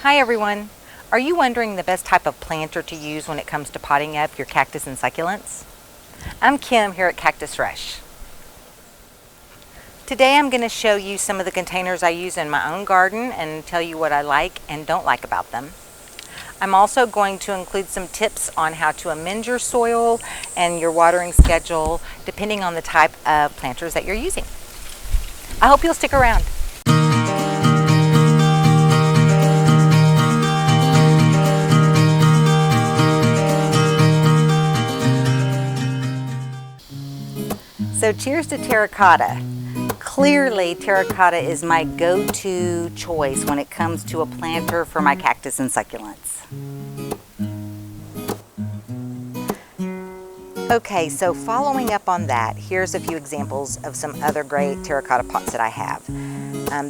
Hi everyone! Are you wondering the best type of planter to use when it comes to potting up your cactus and succulents? I'm Kim here at Cactus Rush. Today I'm going to show you some of the containers I use in my own garden and tell you what I like and don't like about them. I'm also going to include some tips on how to amend your soil and your watering schedule depending on the type of planters that you're using. I hope you'll stick around. So cheers to terracotta. Clearly, terracotta is my go-to choice when it comes to a planter for my cactus and succulents. Okay, so following up on that, here's a few examples of some other great terracotta pots that I have.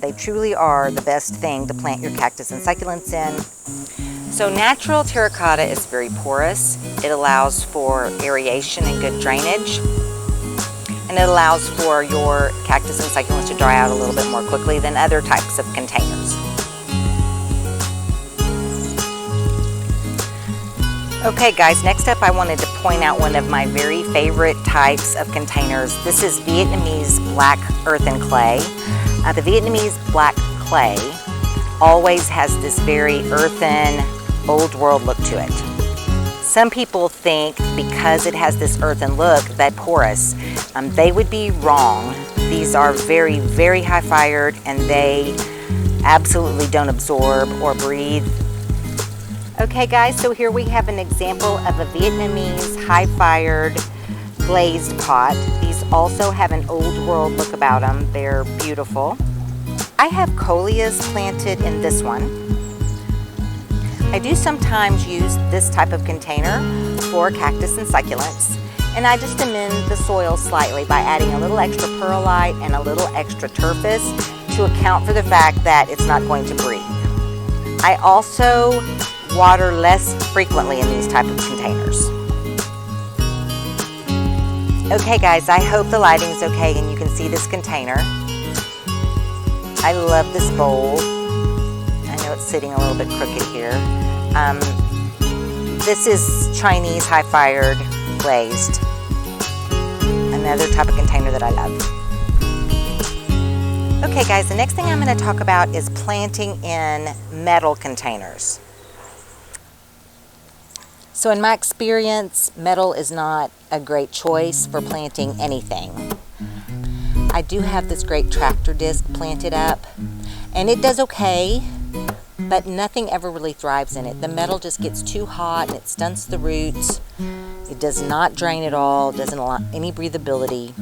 They truly are the best thing to plant your cactus and succulents in. So natural terracotta is very porous. It allows for aeration and good drainage. And it allows for your cactus and succulents to dry out a little bit more quickly than other types of containers. Okay guys, next up I wanted to point out one of my very favorite types of containers. This is Vietnamese black earthen clay. The Vietnamese black clay always has this very earthen, old world look to it. Some people think because it has this earthen look that porous. They would be wrong. These are very, very high fired and they absolutely don't absorb or breathe. Okay guys, so here we have an example of a Vietnamese high fired glazed pot. These also have an old world look about them. They're beautiful. I have coleus planted in this one. I do sometimes use this type of container for cactus and succulents, and I just amend the soil slightly by adding a little extra perlite and a little extra turfus to account for the fact that it's not going to breathe. I also water less frequently in these type of containers. Okay guys, I hope the lighting's okay and you can see this container. I love this bowl. I know it's sitting a little bit crooked here. This is Chinese high-fired glazed. Another type of container that I love. Okay guys, the next thing I'm going to talk about is planting in metal containers. So in my experience, metal is not a great choice for planting anything. I do have this great tractor disc planted up, and it does okay, but nothing ever really thrives in it. The metal just gets too hot and it stunts the roots. It does not drain at all, doesn't allow any breathability.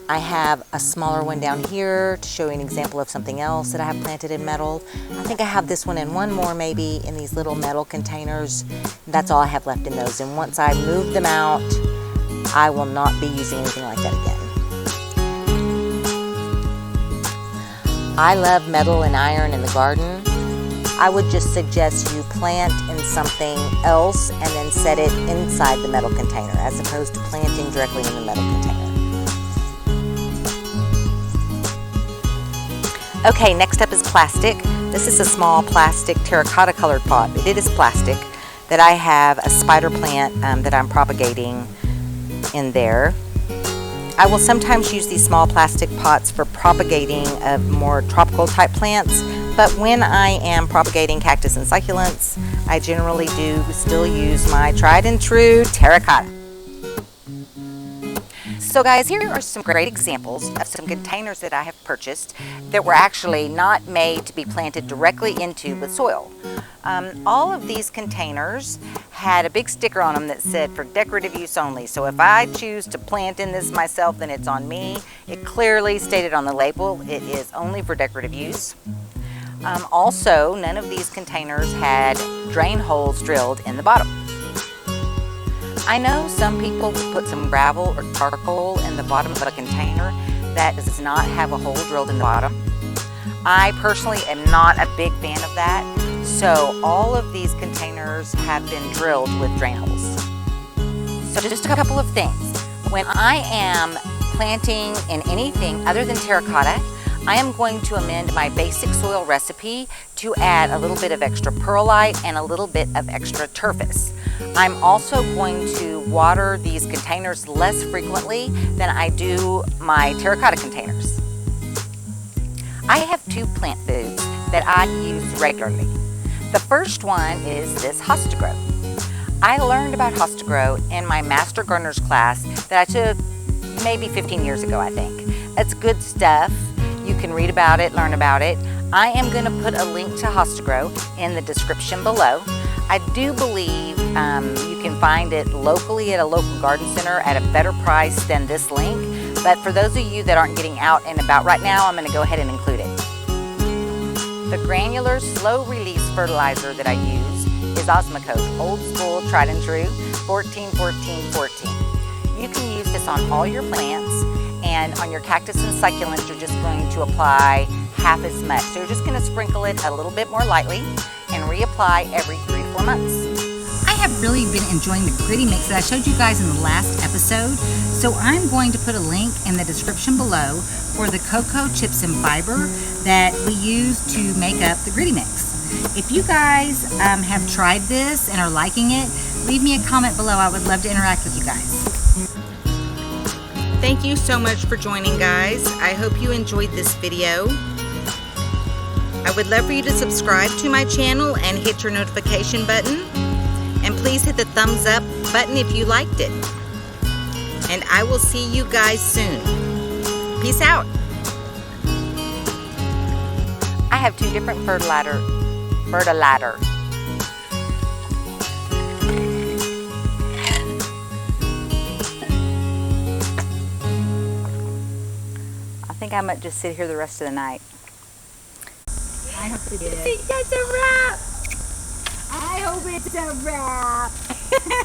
I have a smaller one down here to show you an example of something else that I have planted in metal. I think I have this one and one more maybe in these little metal containers. That's all I have left in those. And once I move them out, I will not be using anything like that again. I love metal and iron in the garden. I would just suggest you plant in something else and then set it inside the metal container as opposed to planting directly in the metal container. Okay, next up is plastic. This is a small plastic terracotta colored pot. It is plastic that I have a spider plant that I'm propagating in there. I will sometimes use these small plastic pots for propagating of more tropical type plants, but when I am propagating cactus and succulents, I generally do still use my tried and true terracotta. So guys, here are some great examples of some containers that I have purchased that were actually not made to be planted directly into with soil. All of these containers had a big sticker on them that said for decorative use only. So if I choose to plant in this myself, then it's on me. It clearly stated on the label it is only for decorative use. Also, none of these containers had drain holes drilled in the bottom. I know some people put some gravel or charcoal in the bottom of a container that does not have a hole drilled in the bottom. I personally am not a big fan of that, so all of these containers have been drilled with drain holes. So just a couple of things. When I am planting in anything other than terracotta, I am going to amend my basic soil recipe to add a little bit of extra perlite and a little bit of extra turfus. I'm also going to water these containers less frequently than I do my terracotta containers. I have 2 plant foods that I use regularly. The first one is this hosta grow. I learned about hosta grow in my Master Gardener's class that I took maybe 15 years ago, I think. It's good stuff. You can read about it, learn about it. I am going to put a link to hosta grow in the description below. I do believe you can find it locally at a local garden center at a better price than this link. But for those of you that aren't getting out and about right now, I'm going to go ahead and include it. The granular slow release fertilizer that I use is Osmocote, old school, tried and true, 14-14-14. You can use this on all your plants, and on your cactus and succulents, you're just going to apply half as much. So you're just going to sprinkle it a little bit more lightly and reapply every 3 to 4 months. I have really been enjoying the gritty mix that I showed you guys in the last episode, so I'm going to put a link in the description below for the cocoa chips and fiber that we use to make up the gritty mix. If you guys have tried this and are liking it, leave me a comment below. I would love to interact with you guys. Thank you so much for joining, guys. I hope you enjoyed this video. I would love for you to subscribe to my channel and hit your notification button. And please hit the thumbs up button if you liked it. And I will see you guys soon. Peace out. I have 2 different fertilizer. I think I might just sit here the rest of the night. I hope it is. That's a wrap. I hope it's a wrap.